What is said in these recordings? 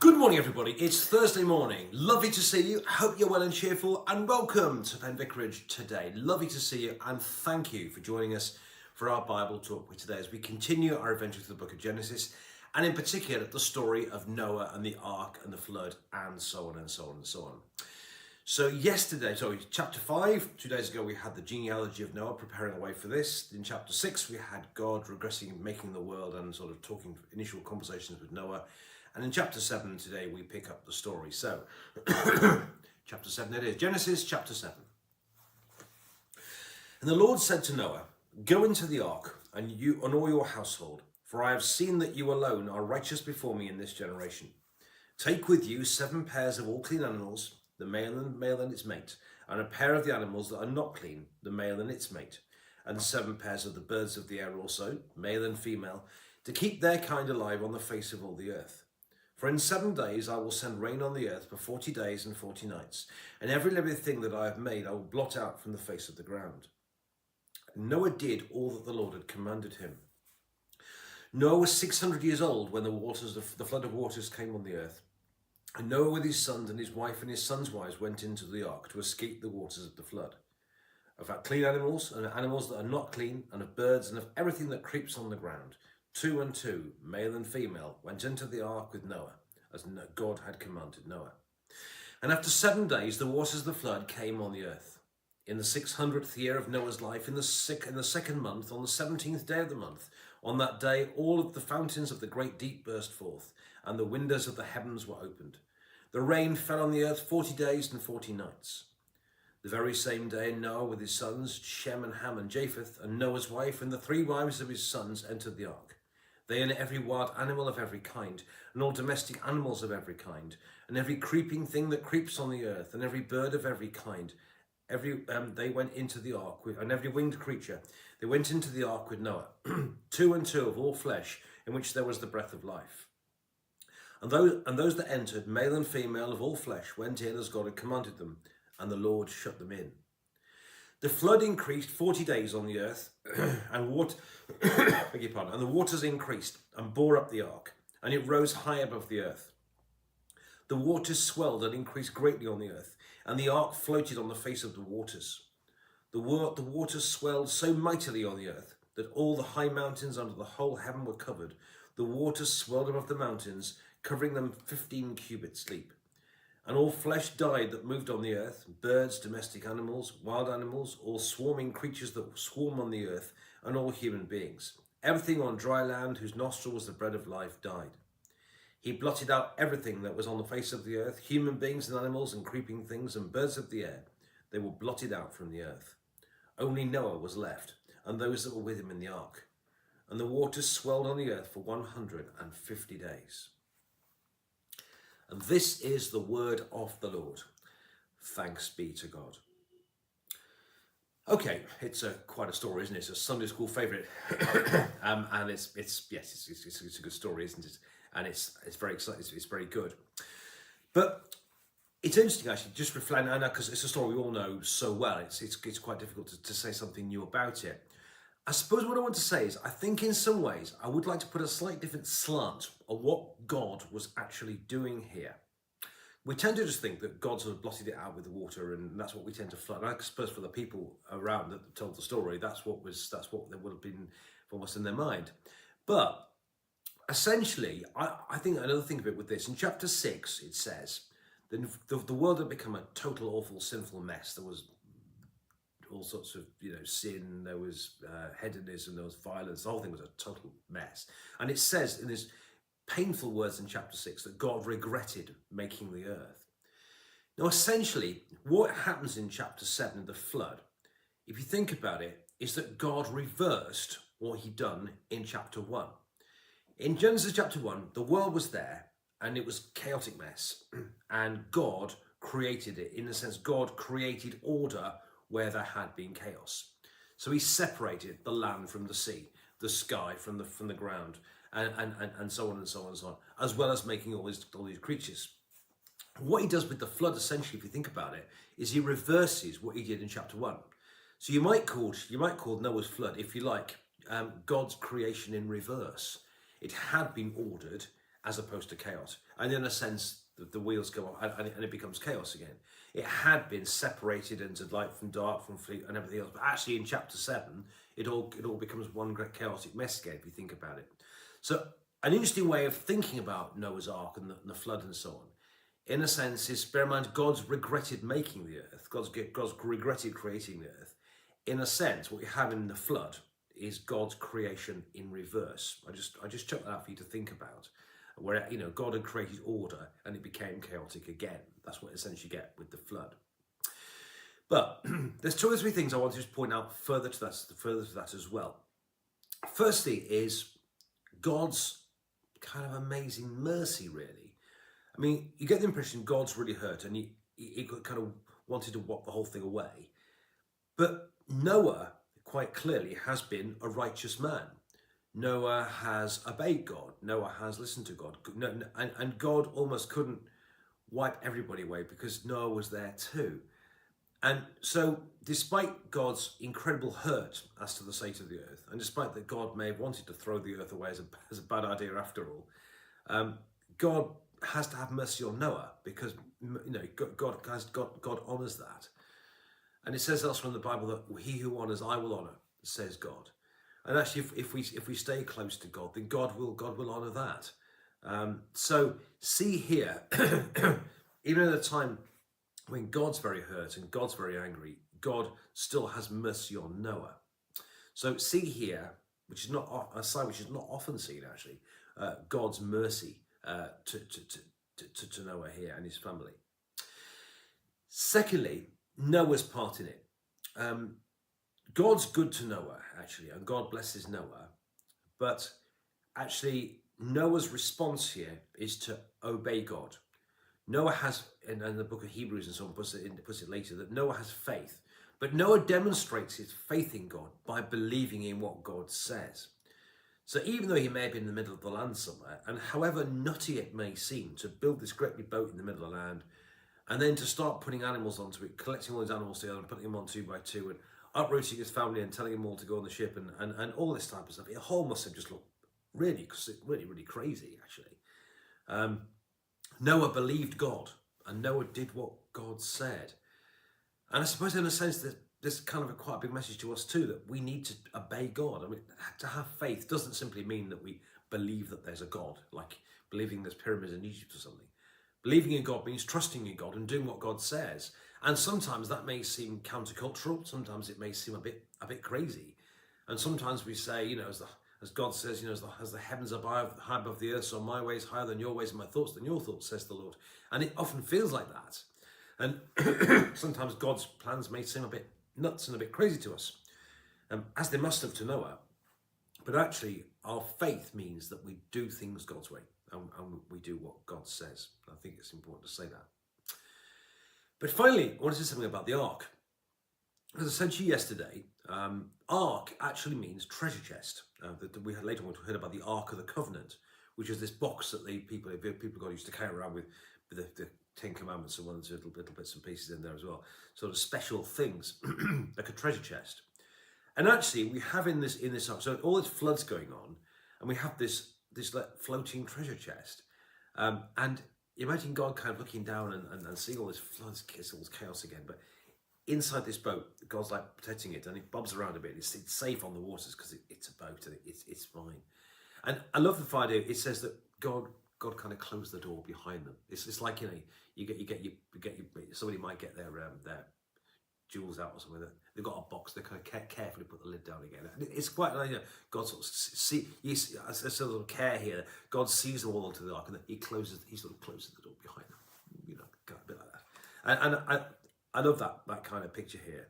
Good morning, everybody. It's Thursday morning. Lovely to see you. Hope you're well and cheerful, and welcome to Penn Vicarage today. Lovely to see you, and thank you for joining us for our Bible talk with today as we continue our adventure through the book of Genesis, and in particular, the story of Noah and the ark and the flood, and so on and so on and so on. So chapter 5, 2 days ago, we had the genealogy of Noah preparing a way for this. In chapter 6, we had God regressing, making the world, and sort of talking initial conversations with Noah. And in chapter 7 today, we pick up the story. So, chapter 7 it is. Genesis chapter 7. And the Lord said to Noah, "Go into the ark, and you and all your household, for I have seen that you alone are righteous before me in this generation. Take with you 7 pairs of all clean animals, the male and its mate, and a pair of the animals that are not clean, the male and its mate, and 7 pairs of the birds of the air also, male and female, to keep their kind alive on the face of all the earth. For in 7 days I will send rain on the earth for 40 days and 40 nights, and every living thing that I have made I will blot out from the face of the ground." And Noah did all that the Lord had commanded him. Noah was 600 years old when the flood of waters came on the earth. And Noah with his sons and his wife and his sons' wives went into the ark to escape the waters of the flood. Of clean animals and animals that are not clean, and of birds and of everything that creeps on the ground, 2 and 2, male and female, went into the ark with Noah, as God had commanded Noah. And after 7 days, the waters of the flood came on the earth. In the 600th year of Noah's life, in the second month, on the 17th day of the month, on that day, all of the fountains of the great deep burst forth, and the windows of the heavens were opened. The rain fell on the earth 40 days and 40 nights. The very same day, Noah with his sons, Shem and Ham and Japheth, and Noah's wife, and the 3 wives of his sons entered the ark. They and every wild animal of every kind, and all domestic animals of every kind, and every creeping thing that creeps on the earth, and every bird of every kind, they went into the ark, and every winged creature, they went into the ark with Noah, 2 and 2 of all flesh, in which there was the breath of life. And those that entered, male and female of all flesh, went in as God had commanded them, and the Lord shut them in. The flood increased 40 days on the earth, and and the waters increased and bore up the ark, and it rose high above the earth. The waters swelled and increased greatly on the earth, and the ark floated on the face of the waters. The waters swelled so mightily on the earth that all the high mountains under the whole heaven were covered. The waters swelled above the mountains, covering them 15 cubits deep. And all flesh died that moved on the earth, birds, domestic animals, wild animals, all swarming creatures that swarm on the earth, and all human beings. Everything on dry land whose nostril was the bread of life died. He blotted out everything that was on the face of the earth, human beings and animals and creeping things and birds of the air. They were blotted out from the earth. Only Noah was left, and those that were with him in the ark. And the waters swelled on the earth for 150 days. And this is the word of the Lord. Thanks be to God. Okay, it's quite a story, isn't it? It's a Sunday school favourite, and it's a good story, isn't it? And it's very exciting. It's very good. But it's interesting actually, just reflect now because it's a story we all know so well. It's quite difficult to say something new about it. I suppose what I want to say is, I think in some ways, I would like to put a slightly different slant on what God was actually doing here. We tend to just think that God sort of blotted it out with the water, and that's what we tend to flood. And I suppose for the people around that told the story, that's what they would have been almost in their mind. But essentially, I think another thing of it with this, in chapter 6, it says, the world had become a total, awful, sinful mess. There was all sorts of, sin, there was hedonism, there was violence, the whole thing was a total mess. And it says in this painful words in chapter 6 that God regretted making the earth. Now, essentially, what happens in chapter 7, the flood, if you think about it, is that God reversed what he'd done in chapter 1. In Genesis chapter 1, the world was there, and it was a chaotic mess, and God created it. In a sense, God created order where there had been chaos. So he separated the land from the sea, the sky from the ground, and so on and so on and so on, as well as making all these creatures. What he does with the flood, essentially, if you think about it, is he reverses what he did in chapter 1. So you might call Noah's flood, if you like, God's creation in reverse. It had been ordered, as opposed to chaos. And in a sense, the wheels go off and it becomes chaos again. It had been separated into light from dark, from fleet and everything else. But actually in chapter 7, it all becomes one great chaotic mess again, if you think about it. So an interesting way of thinking about Noah's Ark and the flood and so on, in a sense, is bear in mind God's regretted making the earth. God's regretted creating the earth. In a sense, what you have in the flood is God's creation in reverse. I just chuck that out for you to think about, where God had created order and it became chaotic again. That's what essentially you get with the flood. But there's 2 or 3 things I want to just point out further to that as well. Firstly is God's kind of amazing mercy, really. I mean, you get the impression God's really hurt and he kind of wanted to walk the whole thing away. But Noah quite clearly has been a righteous man. Noah has obeyed God. Noah has listened to God. And God almost couldn't wipe everybody away because Noah was there too. And so despite God's incredible hurt as to the state of the earth, and despite that God may have wanted to throw the earth away as a bad idea after all, God has to have mercy on Noah because God honours that. And it says elsewhere in the Bible that he who honours I will honour, says God. And actually, if we stay close to God, then God will honour that. So see here, even at a time when God's very hurt and God's very angry, God still has mercy on Noah. So see here, which is not a sign which is not often seen actually, God's mercy to Noah here and his family. Secondly, Noah's part in it. God's good to Noah, actually, and God blesses Noah. But actually, Noah's response here is to obey God. Noah has, and the book of Hebrews and so on puts it later, that Noah has faith. But Noah demonstrates his faith in God by believing in what God says. So even though he may have been in the middle of the land somewhere, and however nutty it may seem to build this great big boat in the middle of the land, and then to start putting animals onto it, collecting all these animals together and putting them on 2 by 2, and uprooting his family and telling them all to go on the ship and all this type of stuff. It whole must have just looked really crazy, actually. Noah believed God, and Noah did what God said. And I suppose in a sense that there's kind of quite a big message to us too, that we need to obey God. I mean, to have faith doesn't simply mean that we believe that there's a God, like believing there's pyramids in Egypt or something. Believing in God means trusting in God and doing what God says. And sometimes that may seem countercultural. Sometimes it may seem a bit crazy. And sometimes we say, as God says, as the heavens are high above the earth, so my ways higher than your ways and my thoughts than your thoughts, says the Lord. And it often feels like that. And sometimes God's plans may seem a bit nuts and a bit crazy to us, as they must have to Noah. But actually, our faith means that we do things God's way. And we do what God says. I think it's important to say that. But finally, I want to say something about the ark. As I said to you yesterday, ark actually means treasure chest. We had later on heard about the Ark of the Covenant, which is this box that the people of God used to carry around with the 10 Commandments and one or two little bits and pieces in there as well. Sort of special things, like a treasure chest. And actually, we have in this ark, so all this flood's going on, and we have this floating treasure chest. And imagine God kind of looking down and seeing all this floods, all this chaos again. But inside this boat, God's like protecting it, and it bobs around a bit. It's safe on the waters because it's a boat and it's fine. And I love the idea. It says that God kind of closed the door behind them. It's like you get your somebody might get their jewels out or something. They've got a box. They kind of carefully put the lid down again. And it's quite like God sort of there's a sort of care here. God sees them all onto the ark, and he sort of closes the door behind them. Kind of a bit like that. And I love that kind of picture here.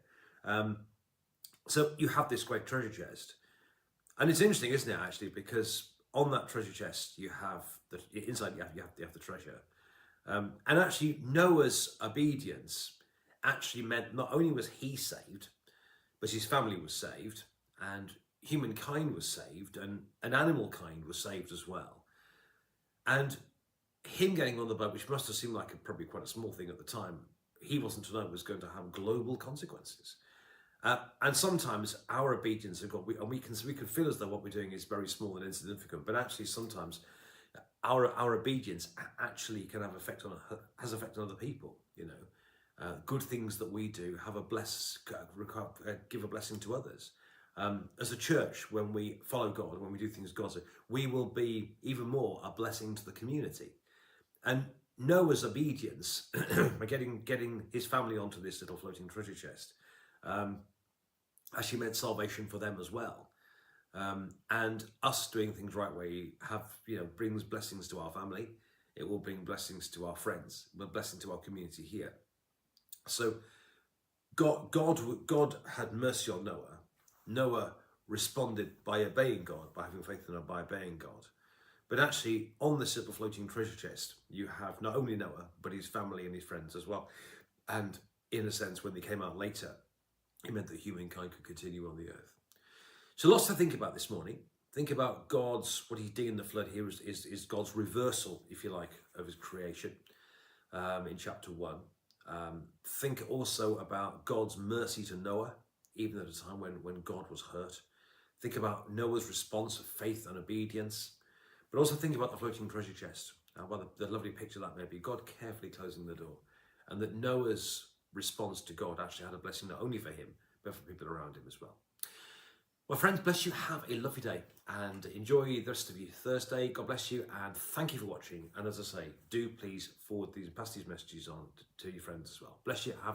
So you have this great treasure chest, and it's interesting, isn't it? Actually, because on that treasure chest you have inside you have the treasure, and actually Noah's obedience actually meant not only was he saved, but his family was saved, and humankind was saved, and animal kind was saved as well. And him getting on the boat, which must have seemed like probably quite a small thing at the time, he wasn't to know it was going to have global consequences. And sometimes our obedience of God, we can feel as though what we're doing is very small and insignificant, but actually sometimes our obedience actually can have has effect on other people. Good things that we do have give a blessing to others. As a church, when we follow God, when we do things God's way, we will be even more a blessing to the community. And Noah's obedience by getting his family onto this little floating treasure chest actually meant salvation for them as well. And us doing things right way brings blessings to our family. It will bring blessings to our friends, a blessing to our community here. So God had mercy on Noah. Noah responded by obeying God, by having faith in God, by obeying God. But actually, on this little floating treasure chest, you have not only Noah, but his family and his friends as well. And in a sense, when they came out later, it meant that humankind could continue on the earth. So lots to think about this morning. Think about what he did in the flood here is God's reversal, if you like, of his creation in chapter 1. Think also about God's mercy to Noah, even at a time when God was hurt. Think about Noah's response of faith and obedience. But also think about the floating treasure chest. What the lovely picture that may be. God carefully closing the door. And that Noah's response to God actually had a blessing not only for him, but for people around him as well. Well, friends, bless you. Have a lovely day and enjoy the rest of your Thursday. God bless you and thank you for watching. And as I say, do please pass these messages on to your friends as well. Bless you. Have a